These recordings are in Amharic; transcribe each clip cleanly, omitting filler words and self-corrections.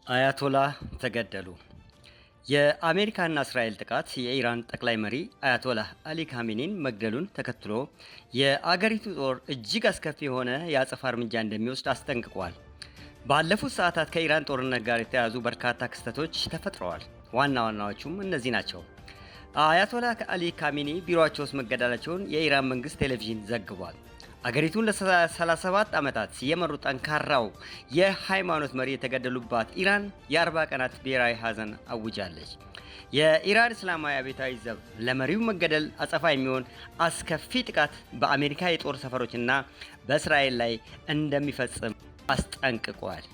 አያቶላህ ተገደሉ። የአሜሪካና እስራኤል ጥቃት የኢራን ጠቅላይ መሪ አያቶላህ አሊ ካሜኒን መግደሉን ተከትሎ የአገሪቱ ጦር እጅግ አስከፊ የሆነ የአጸፋ እርምጃ እንደሚወስድ አስጠንቅቋል። ባለፉት ሰዓታት ከኢራን ጦርነት ጋር የተያያዙ በርካታ ክስተቶች ተፈጥረዋል። ዋና ዋናዎቹም እነዚህ ናቸው። አያቶላህ አሊ ካሜኒ ቢሮአቸው ውስጥ መገደላቸውን የኢራን መንግስት ቴሌቪዥን ዘግቧል። አገሪቱን ለ37 ዓመታት የመሩ ጠንካራው የሃይማኖት መሪ የተገደሉባት ኢራን የ40 ቀናት ብሔራዊ ሐዘን አውጃለች። የኢራን እስላማዊ አብዮታዊ ዘብ ለመሪው መገደል አጸፋ የሚሆን አስከፊ ጥቃት በአሜሪካ የጦር ሰፈሮችና በእስራኤል ላይ እንደሚፈጽም አስጠንቅቋል።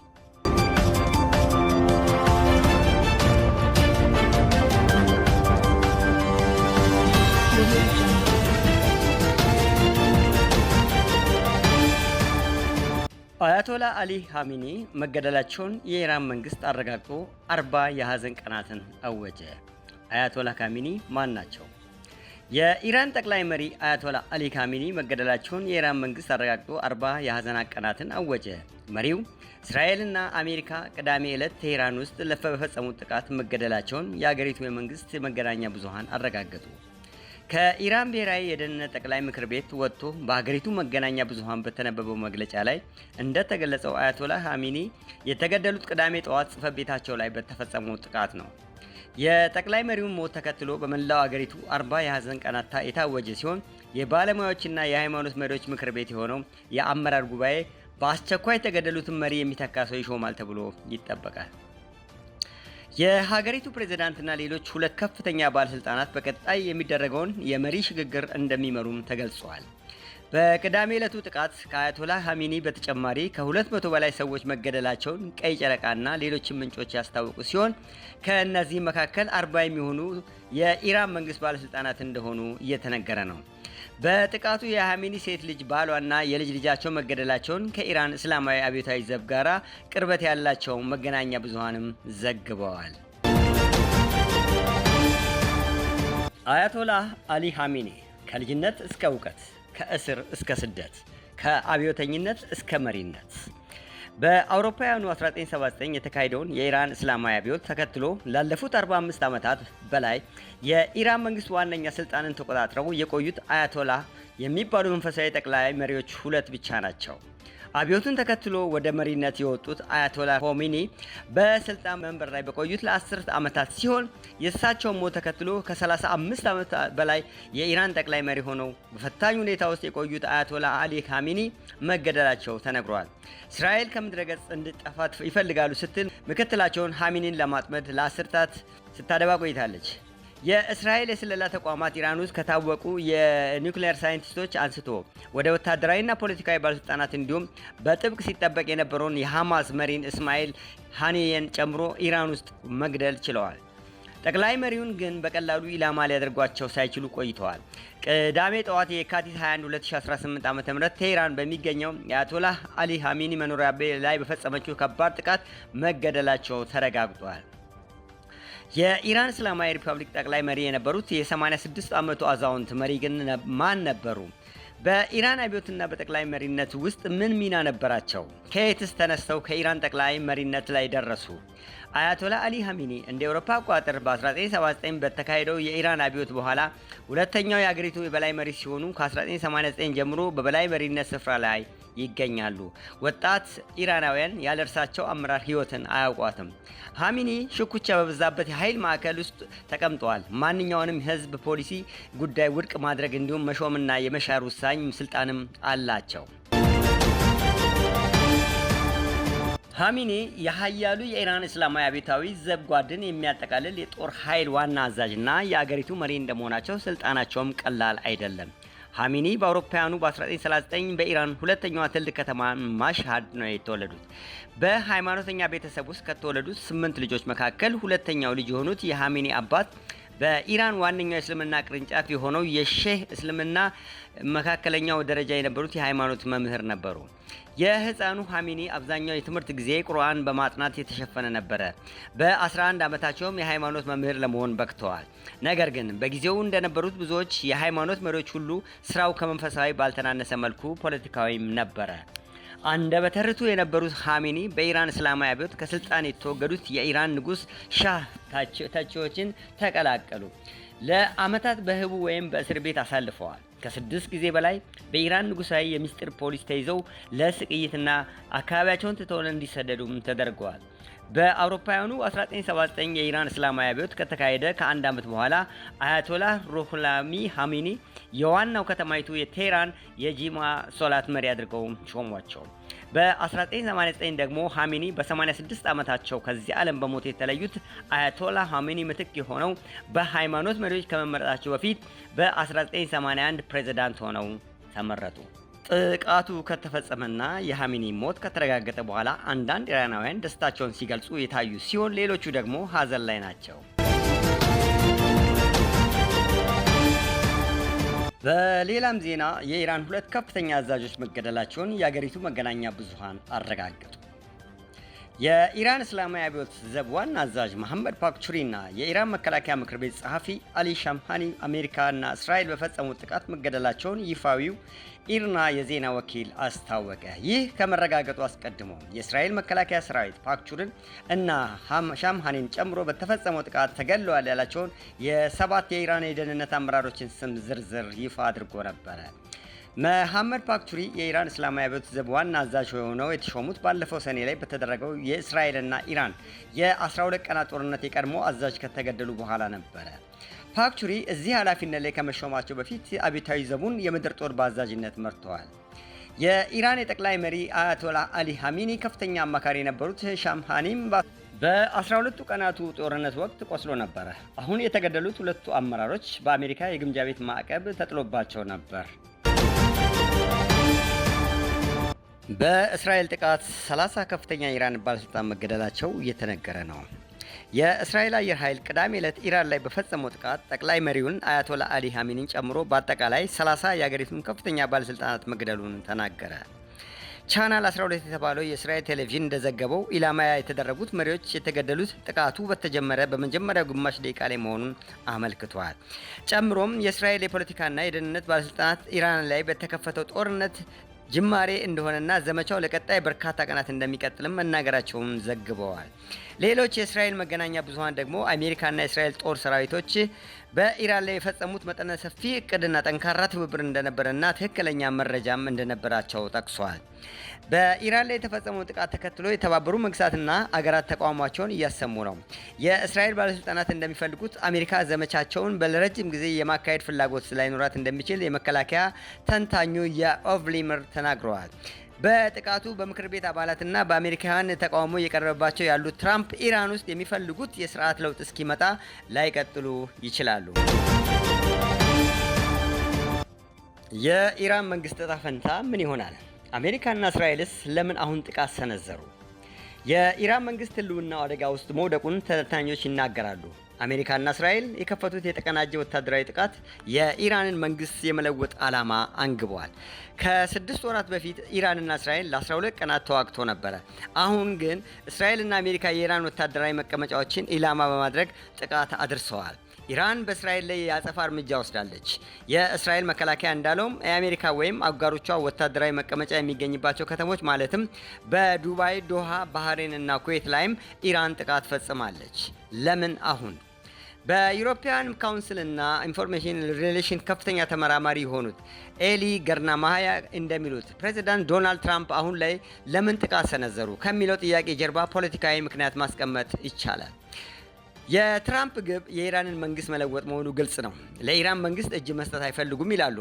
አያቶላህ አሊ ኻሜኒ መገደላቸውን የኢራን መንግስት አረጋግጦ 40 የሐዘን ቀናትን አወጀ። አያቶላህ ካሜኒ ማን ናቸው? የኢራን ጠቅላይ መሪ አያቶላህ አሊ ካሜኒ መገደላቸውን የኢራን መንግስት አረጋግጦ 40 የሐዘን ቀናትን አወጀ። መሪው እስራኤልና አሜሪካ ቅዳሜ ዕለት ቴህራን ውስጥ በፈጸሙት ጥቃት መገደላቸውን የአገሪቱ የመንግስት መገናኛ ብዙሃን አረጋገጡ። ከኢራን ብሔራዊ የደህንነት ጠቅላይ ምክር ቤት ወጥቶ በሀገሪቱ መገናኛ ብዙሃን በተነበበው መግለጫ ላይ እንደተገለጸው አያቶላህ ኻሜኒ የተገደሉት ቅዳሜ ጠዋት ጽሕፈት ቤታቸው ላይ በተፈጸመው ጥቃት ነው። የጠቅላይ መሪውን ሞት ተከትሎ በመላው አገሪቱ 40 የሐዘን ቀናት የታወጀ ሲሆን የባለሙያዎችና የሃይማኖት መሪዎች ምክር ቤት የሆነው የአመራር ጉባኤ በአስቸኳይ የተገደሉትን መሪ የሚተካ ሰው ይሾማል ተብሎ ይጠበቃል። የሀገሪቱ ፕሬዝዳንትና ሌሎች ሁለት ከፍተኛ ባለስልጣናት በቀጣይ የሚደረገውን የመሪ ሽግግር እንደሚመሩም ተገልጿል። በቅዳሜ ዕለቱ ጥቃት ከአያቶላህ ኻሜኒ በተጨማሪ ከ200 በላይ ሰዎች መገደላቸውን ቀይ ጨረቃና ሌሎችም ምንጮች ያስታወቁ ሲሆን ከእነዚህ መካከል 40 የሚሆኑ የኢራን መንግስት ባለስልጣናት እንደሆኑ እየተነገረ ነው። በጥቃቱ የኻሜኒ ሴት ልጅ ባሏና የልጅ ልጃቸው መገደላቸውን ከኢራን እስላማዊ አብዮታዊ ዘብ ጋር ቅርበት ያላቸው መገናኛ ብዙሃንም ዘግበዋል። አያቶላህ አሊ ኻሜኒ ከልጅነት እስከ እውቀት፣ ከእስር እስከ ስደት፣ ከአብዮተኝነት እስከ መሪነት በአውሮፓውያኑ 1979 የተካሄደውን የኢራን እስላማዊ አብዮት ተከትሎ ላለፉት 45 ዓመታት በላይ የኢራን መንግስት ዋነኛ ስልጣንን ተቆጣጥረው የቆዩት አያቶላህ የሚባሉ መንፈሳዊ ጠቅላይ መሪዎች ሁለት ብቻ ናቸው። አብዮቱን ተከትሎ ወደ መሪነት የወጡት አያቶላህ ኻሜኒ በስልጣን መንበር ላይ በቆዩት ለ10 ዓመታት ሲሆን የእሳቸውን ሞት ተከትሎ ከ35 ዓመት በላይ የኢራን ጠቅላይ መሪ ሆነው በፈታኝ ሁኔታ ውስጥ የቆዩት አያቶላህ አሊ ኻሜኒ መገደላቸው ተነግሯል። እስራኤል ከምድረ ገጽ እንድጠፋ ይፈልጋሉ ስትል ምክትላቸውን ኻሜኒን ለማጥመድ ለ10ታት ስታደባ ቆይታለች። የእስራኤል የስለላ ተቋማት ኢራን ውስጥ ከታወቁ የኒውክሌር ሳይንቲስቶች አንስቶ ወደ ወታደራዊና ፖለቲካዊ ባለስልጣናት እንዲሁም በጥብቅ ሲጠበቅ የነበረውን የሐማስ መሪን እስማኤል ሐኒየን ጨምሮ ኢራን ውስጥ መግደል ችለዋል። ጠቅላይ መሪውን ግን በቀላሉ ኢላማ ሊያደርጓቸው ሳይችሉ ቆይተዋል። ቅዳሜ ጠዋት የካቲት 21 2018 ዓ.ም ቴህራን በሚገኘው የአያቶላህ አሊ ኻሜኒ መኖሪያ ቤት ላይ በፈጸመችው ከባድ ጥቃት መገደላቸው ተረጋግጧል። የኢራን እስላማዊ ሪፐብሊክ ጠቅላይ መሪ የነበሩት የ86 ዓመቱ አዛውንት መሪ ግን ማን ነበሩ? በኢራን አብዮትና በጠቅላይ መሪነት ውስጥ ምን ሚና ነበራቸው? ከየትስ ተነስተው ከኢራን ጠቅላይ መሪነት ላይ ደረሱ? አያቶላህ አሊ ኻሜኒ እንደ አውሮፓ አቆጣጠር በ1979 በተካሄደው የኢራን አብዮት በኋላ ሁለተኛው የአገሪቱ የበላይ መሪ ሲሆኑ ከ1989 ጀምሮ በበላይ መሪነት ስፍራ ላይ ይገኛሉ። ወጣት ኢራናውያን ያለ እርሳቸው አመራር ህይወትን አያውቋትም። ኻሜኒ ሽኩቻ በበዛበት የኃይል ማዕከል ውስጥ ተቀምጠዋል። ማንኛውንም ህዝብ ፖሊሲ ጉዳይ ውድቅ ማድረግ እንዲሁም መሾምና የመሻር ውሳኝ ስልጣንም አላቸው። ኻሜኒ የሀያሉ የኢራን እስላማዊ አብዮታዊ ዘብ ጓድን የሚያጠቃልል የጦር ኃይል ዋና አዛዥና የአገሪቱ መሪ እንደመሆናቸው ስልጣናቸውም ቀላል አይደለም። ኻሜኒ በአውሮፓውያኑ በ1939 በኢራን ሁለተኛዋ ትልቅ ከተማ ማሽሃድ ነው የተወለዱት። በሃይማኖተኛ ቤተሰብ ውስጥ ከተወለዱት 8 ልጆች መካከል ሁለተኛው ልጅ የሆኑት የኻሜኒ አባት በኢራን ዋነኛው የእስልምና ቅርንጫፍ የሆነው የሼህ እስልምና መካከለኛው ደረጃ የነበሩት የሃይማኖት መምህር ነበሩ። የህፃኑ ኻሜኒ አብዛኛው የትምህርት ጊዜ ቁርአን በማጥናት የተሸፈነ ነበረ። በ11 ዓመታቸውም የሃይማኖት መምህር ለመሆን በቅተዋል። ነገር ግን በጊዜው እንደነበሩት ብዙዎች የሃይማኖት መሪዎች ሁሉ ስራው ከመንፈሳዊ ባልተናነሰ መልኩ ፖለቲካዊም ነበረ። አንደበተ ርቱዕ የነበሩት ኻሜኒ በኢራን እስላማዊ አብዮት ከስልጣን የተወገዱት የኢራን ንጉሥ ሻህ ተቺዎችን ተቀላቀሉ። ለዓመታት በህቡ ወይም በእስር ቤት አሳልፈዋል። ከ6 ጊዜ በላይ በኢራን ንጉሳዊ የሚስጥር ፖሊስ ተይዘው ለስቅይትና አካባቢያቸውን ትተው እንዲሰደዱም ተደርገዋል። በአውሮፓውያኑ 1979 የኢራን እስላማዊ አብዮት ከተካሄደ ከአንድ ዓመት በኋላ አያቶላህ ሩሆላኒ ኻሜኒ የዋናው ከተማይቱ የቴህራን የጂማ ሶላት መሪ አድርገው ሾሟቸው። በ1989 ደግሞ ኻሜኒ በ86 ዓመታቸው ከዚህ ዓለም በሞት የተለዩት አያቶላህ ኻሜኒ ምትክ የሆነው በሃይማኖት መሪዎች ከመመረጣቸው በፊት በ1981 ፕሬዝዳንት ሆነው ተመረጡ። ጥቃቱ ከተፈጸመና የኻሜኒ ሞት ከተረጋገጠ በኋላ አንዳንድ ኢራናውያን ደስታቸውን ሲገልጹ የታዩ ሲሆን ሌሎቹ ደግሞ ሀዘን ላይ ናቸው። በሌላም ዜና የኢራን 2 ከፍተኛ አዛዦች መገደላቸውን የአገሪቱ መገናኛ ብዙሃን አረጋገጡ። የኢራን እስላማዊ አብዮት ዘብ ዋና አዛዥ መሐመድ ፓክቹሪና የኢራን መከላከያ ምክር ቤት ጸሐፊ አሊ ሻምሃኒ አሜሪካና እስራኤል በፈጸሙት ጥቃት መገደላቸውን ይፋዊው ኢርና የዜና ወኪል አስታወቀ። ይህ ከመረጋገጡ አስቀድሞ የእስራኤል መከላከያ ሰራዊት ፓክቹሪን እና ሻምሃኒን ጨምሮ በተፈጸመው ጥቃት ተገድለዋል ያላቸውን የ7 የኢራን የደህንነት አመራሮችን ስም ዝርዝር ይፋ አድርጎ ነበረ። መሐመድ ፓክቹሪ የኢራን እስላማዊ አብዮት ዘብ ዋና አዛዥ ሆነው የተሾሙት ባለፈው ሰኔ ላይ በተደረገው የእስራኤልና ኢራን የ12 ቀናት ጦርነት የቀድሞ አዛዥ ከተገደሉ በኋላ ነበረ። ፓክቹሪ እዚህ ኃላፊነት ላይ ከመሾማቸው በፊት አብዮታዊ ዘቡን የምድር ጦር በአዛዥነት መርተዋል። የኢራን የጠቅላይ መሪ አያቶላህ አሊ ኻሜኒ ከፍተኛ አማካሪ የነበሩት ሻምሃኒም በ12ቱ ቀናቱ ጦርነት ወቅት ቆስሎ ነበረ። አሁን የተገደሉት 2ቱ አመራሮች በአሜሪካ የግምጃ ቤት ማዕቀብ ተጥሎባቸው ነበር። በእስራኤል ጥቃት 30 ከፍተኛ የኢራን ባለስልጣን መገደላቸው እየተነገረ ነው። የእስራኤል አየር ኃይል ቅዳሜ ዕለት ኢራን ላይ በፈጸመው ጥቃት ጠቅላይ መሪውን አያቶላህ አሊ ኻሜኒን ጨምሮ በአጠቃላይ 30 የአገሪቱን ከፍተኛ ባለስልጣናት መግደሉን ተናገረ። ቻናል 12 የተባለው የእስራኤል ቴሌቪዥን እንደዘገበው ኢላማ የተደረጉት መሪዎች የተገደሉት ጥቃቱ በተጀመረ በመጀመሪያው ግማሽ ደቂቃ ላይ መሆኑን አመልክቷል። ጨምሮም የእስራኤል የፖለቲካና የደህንነት ባለስልጣናት ኢራን ላይ በተከፈተው ጦርነት ጅማሬ እንደሆነና ዘመቻው ለቀጣይ በርካታ ቀናት እንደሚቀጥልም መናገራቸውን ዘግበዋል። ሌሎች የእስራኤል መገናኛ ብዙሃን ደግሞ አሜሪካና የእስራኤል ጦር ሰራዊቶች በኢራን ላይ የፈጸሙት መጠነ ሰፊ እቅድና ጠንካራ ትብብር እንደነበረና ትክክለኛ መረጃም እንደነበራቸው ጠቅሷል። በኢራን ላይ የተፈጸመው ጥቃት ተከትሎ የተባበሩ መንግስታትና አገራት ተቃውሟቸውን እያሰሙ ነው። የእስራኤል ባለስልጣናት እንደሚፈልጉት አሜሪካ ዘመቻቸውን ለረጅም ጊዜ የማካሄድ ፍላጎት ላይኖራት እንደሚችል የመከላከያ ተንታኙ የኦቭሊምር ተናግረዋል። በጥቃቱ በምክር ቤት አባላትና በአሜሪካውያን ተቃውሞ እየቀረበባቸው ያሉት ትራምፕ ኢራን ውስጥ የሚፈልጉት የስርዓት ለውጥ እስኪመጣ ላይቀጥሉ ይችላሉ። የኢራን መንግስት ዕጣ ፈንታ ምን ይሆናል? አሜሪካና እስራኤልስ ለምን አሁን ጥቃት ሰነዘሩ? የኢራን መንግስት ህልውናው አደጋ ውስጥ መውደቁን ተንታኞች ይናገራሉ። አሜሪካና እስራኤል የከፈቱት የተቀናጀ ወታደራዊ ጥቃት የኢራንን መንግስት የመለወጥ ዓላማ አንግበዋል። ከ6 ወራት በፊት ኢራንና እስራኤል ለ12 ቀናት ተዋግቶ ነበረ። አሁን ግን እስራኤልና አሜሪካ የኢራን ወታደራዊ መቀመጫዎችን ኢላማ በማድረግ ጥቃት አድርሰዋል። ኢራን በእስራኤል ላይ የአጸፋ እርምጃ ወስዳለች። የእስራኤል መከላከያ እንዳለውም የአሜሪካ ወይም አጋሮቿ ወታደራዊ መቀመጫ የሚገኝባቸው ከተሞች ማለትም በዱባይ፣ ዶሃ፣ ባህሬን እና ኩዌት ላይም ኢራን ጥቃት ፈጽማለች። ለምን አሁን? በዩሮፒያን ካውንስል እና ኢንፎርሜሽን ሪሌሽን ከፍተኛ ተመራማሪ የሆኑት ኤሊ ገርናማያ እንደሚሉት ፕሬዚዳንት ዶናልድ ትራምፕ አሁን ላይ ለምን ጥቃት ሰነዘሩ ከሚለው ጥያቄ ጀርባ ፖለቲካዊ ምክንያት ማስቀመጥ ይቻላል። የትራምፕ ግብ የኢራንን መንግስት መለወጥ መሆኑ ግልጽ ነው። ለኢራን መንግስት እጅ መስጠት አይፈልጉም ይላሉ።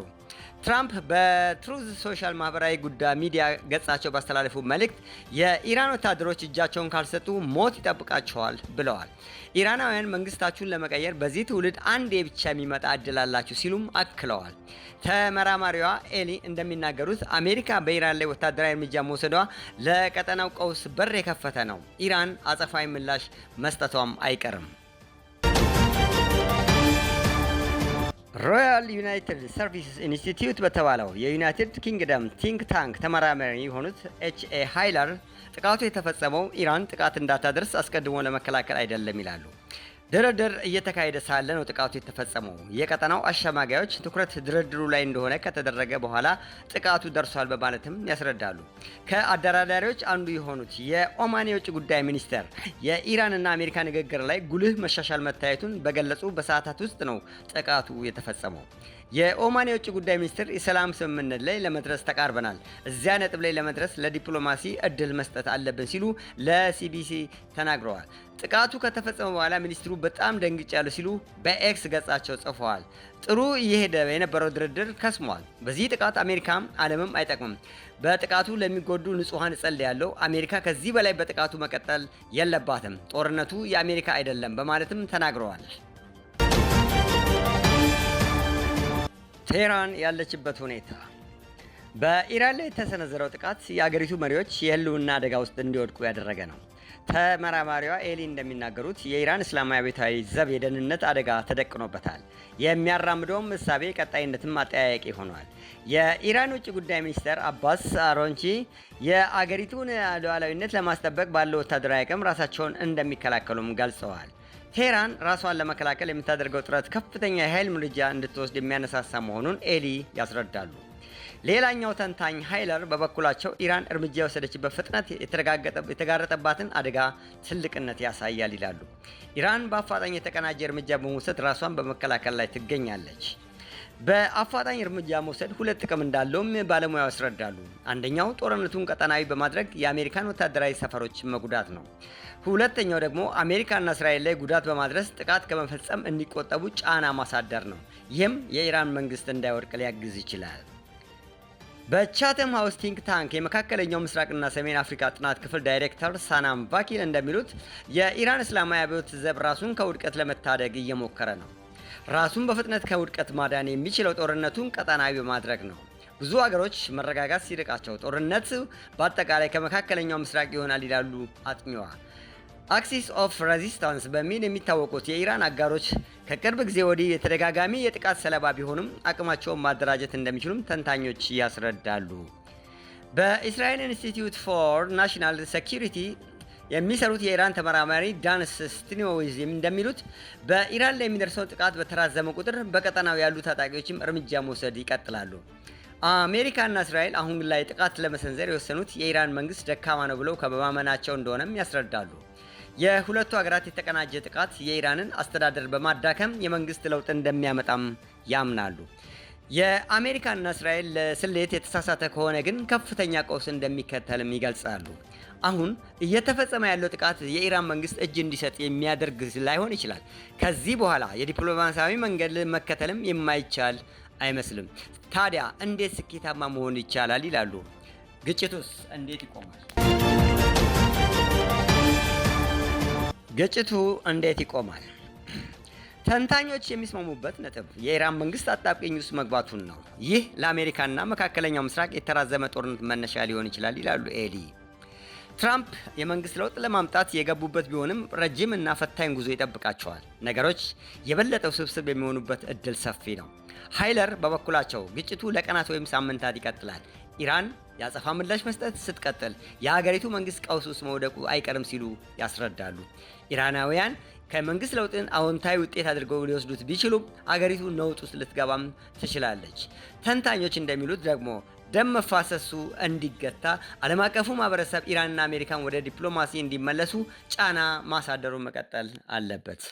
ትራምፕ በትሩዝ ሶሻል ማህበራዊ ጉዳይ ሚዲያ ገጻቸው ባስተላለፉ መልእክት የኢራን ወታደሮች እጃቸውን ካልሰጡ ሞት ይጠብቃቸዋል ብለዋል። ኢራናውያን መንግስታችሁን ለመቀየር በዚህ ትውልድ አንዴ ብቻ የሚመጣ እድል አላችሁ ሲሉም አክለዋል። ተመራማሪዋ ኤሊ እንደሚናገሩት አሜሪካ በኢራን ላይ ወታደራዊ እርምጃ መውሰዷ ለቀጠናው ቀውስ በር የከፈተ ነው። ኢራን አጸፋዊ ምላሽ መስጠቷም አይቀርም። ሮያል ዩናይትድ ሰርቪስስ ኢንስቲትዩት በተባለው የዩናይትድ ኪንግደም ቲንክ ታንክ ተመራማሪ የሆኑት ኤችኤ ሃይለር ጥቃቱ የተፈጸመው ኢራን ጥቃት እንዳታደርስ አስቀድሞ ለመከላከል አይደለም ይላሉ። ድርድር እየተካሄደ ሳለ ነው ጥቃቱ የተፈጸመው። የቀጠናው አሸማጋዮች ትኩረት ድርድሩ ላይ እንደሆነ ከተደረገ በኋላ ጥቃቱ ደርሷል በማለትም ያስረዳሉ። ከአደራዳሪዎች አንዱ የሆኑት የኦማን የውጭ ጉዳይ ሚኒስተር የኢራንና አሜሪካ ንግግር ላይ ጉልህ መሻሻል መታየቱን በገለጹ በሰዓታት ውስጥ ነው ጥቃቱ የተፈጸመው። የኦማን የውጭ ጉዳይ ሚኒስትር የሰላም ስምምነት ላይ ለመድረስ ተቃርበናል፣ እዚያ ነጥብ ላይ ለመድረስ ለዲፕሎማሲ እድል መስጠት አለብን ሲሉ ለሲቢሲ ተናግረዋል። ጥቃቱ ከተፈጸመ በኋላ ሚኒስትሩ በጣም ደንግጫለሁ ሲሉ በኤክስ ገጻቸው ጽፈዋል። ጥሩ እየሄደ የነበረው ድርድር ከስሟል። በዚህ ጥቃት አሜሪካም ዓለምም አይጠቅምም። በጥቃቱ ለሚጎዱ ንጹሐን እጸልያለሁ። አሜሪካ ከዚህ በላይ በጥቃቱ መቀጠል የለባትም። ጦርነቱ የአሜሪካ አይደለም በማለትም ተናግረዋል። ቴህራን ያለችበት ሁኔታ። በኢራን ላይ የተሰነዘረው ጥቃት የአገሪቱ መሪዎች የህልውና አደጋ ውስጥ እንዲወድቁ ያደረገ ነው። ተመራማሪዋ ኤሊ እንደሚናገሩት የኢራን እስላማዊ አብዮታዊ ዘብ የደህንነት አደጋ ተደቅኖበታል። የሚያራምደውም እሳቤ ቀጣይነትም አጠያያቂ ሆኗል። የኢራን ውጭ ጉዳይ ሚኒስትር አባስ አራግቺ የአገሪቱን ሉዓላዊነት ለማስጠበቅ ባለው ወታደራዊ አቅም ራሳቸውን እንደሚከላከሉም ገልጸዋል። ቴህራን ራሷን ለመከላከል የምታደርገው ጥረት ከፍተኛ የኃይል እርምጃ እንድትወስድ የሚያነሳሳ መሆኑን ኤሊ ያስረዳሉ። ሌላኛው ተንታኝ ሃይለር በበኩላቸው ኢራን እርምጃ የወሰደችበት ፍጥነት የተጋረጠባትን አደጋ ትልቅነት ያሳያል ይላሉ። ኢራን በአፋጣኝ የተቀናጀ እርምጃ በመውሰድ ራሷን በመከላከል ላይ ትገኛለች። በአፋጣኝ እርምጃ መውሰድ ሁለት ጥቅም እንዳለውም ባለሙያው ያስረዳሉ። አንደኛው ጦርነቱን ቀጠናዊ በማድረግ የአሜሪካን ወታደራዊ ሰፈሮች መጉዳት ነው። ሁለተኛው ደግሞ አሜሪካና እስራኤል ላይ ጉዳት በማድረስ ጥቃት ከመፈጸም እንዲቆጠቡ ጫና ማሳደር ነው። ይህም የኢራን መንግስት እንዳይወድቅ ሊያግዝ ይችላል። በቻተም ሃውስ ቲንክ ታንክ የመካከለኛው ምስራቅና ሰሜን አፍሪካ ጥናት ክፍል ዳይሬክተር ሳናም ቫኪል እንደሚሉት የኢራን እስላማዊ አብዮት ዘብ ራሱን ከውድቀት ለመታደግ እየሞከረ ነው። ራሱን በፍጥነት ከውድቀት ማዳን የሚችለው ጦርነቱን ቀጠናዊ በማድረግ ነው። ብዙ ሀገሮች መረጋጋት ሲርቃቸው ጦርነት በአጠቃላይ ከመካከለኛው ምስራቅ ይሆናል ይላሉ አጥኚዋ። አክሲስ ኦፍ ሬዚስታንስ በሚል የሚታወቁት የኢራን አጋሮች ከቅርብ ጊዜ ወዲህ የተደጋጋሚ የጥቃት ሰለባ ቢሆኑም አቅማቸውን ማደራጀት እንደሚችሉም ተንታኞች ያስረዳሉ። በእስራኤል ኢንስቲትዩት ፎር ናሽናል ሴኪሪቲ የሚሰሩት የኢራን ተመራማሪ ዳን ስቲኖዊዝ እንደሚሉት በኢራን ላይ የሚደርሰው ጥቃት በተራዘመ ቁጥር በቀጠናው ያሉ ታጣቂዎችም እርምጃ መውሰድ ይቀጥላሉ። አሜሪካና እስራኤል አሁን ላይ ጥቃት ለመሰንዘር የወሰኑት የኢራን መንግስት ደካማ ነው ብለው ከማመናቸው እንደሆነም ያስረዳሉ። የሁለቱ ሀገራት የተቀናጀ ጥቃት የኢራንን አስተዳደር በማዳከም የመንግስት ለውጥ እንደሚያመጣም ያምናሉ። የአሜሪካና እስራኤል ስሌት የተሳሳተ ከሆነ ግን ከፍተኛ ቀውስ እንደሚከተልም ይገልጻሉ። አሁን እየተፈጸመ ያለው ጥቃት የኢራን መንግስት እጅ እንዲሰጥ የሚያደርግ ላይሆን ይችላል። ከዚህ በኋላ የዲፕሎማሲያዊ መንገድ መከተልም የማይቻል አይመስልም። ታዲያ እንዴት ስኬታማ መሆን ይቻላል ይላሉ። ግጭቱስ እንዴት ይቆማል? ግጭቱ እንዴት ይቆማል? ተንታኞች የሚስማሙበት ነጥብ የኢራን መንግስት አጣብቂኝ ውስጥ መግባቱን ነው። ይህ ለአሜሪካና መካከለኛው ምስራቅ የተራዘመ ጦርነት መነሻ ሊሆን ይችላል ይላሉ ኤሊ። ትራምፕ የመንግስት ለውጥ ለማምጣት የገቡበት ቢሆንም ረጅም እና ፈታኝ ጉዞ ይጠብቃቸዋል። ነገሮች የበለጠ ውስብስብ የሚሆኑበት እድል ሰፊ ነው። ሃይለር በበኩላቸው ግጭቱ ለቀናት ወይም ሳምንታት ይቀጥላል። ኢራን የአጸፋ ምላሽ መስጠት ስትቀጥል የሀገሪቱ መንግስት ቀውስ ውስጥ መውደቁ አይቀርም ሲሉ ያስረዳሉ። ኢራናውያን ከመንግስት ለውጥን አዎንታዊ ውጤት አድርገው ሊወስዱት ቢችሉም አገሪቱ ነውጥ ውስጥ ልትገባም ትችላለች። ተንታኞች እንደሚሉት ደግሞ ደም መፋሰሱ እንዲገታ ዓለም አቀፉ ማህበረሰብ ኢራንና አሜሪካን ወደ ዲፕሎማሲ እንዲመለሱ ጫና ማሳደሩን መቀጠል አለበት።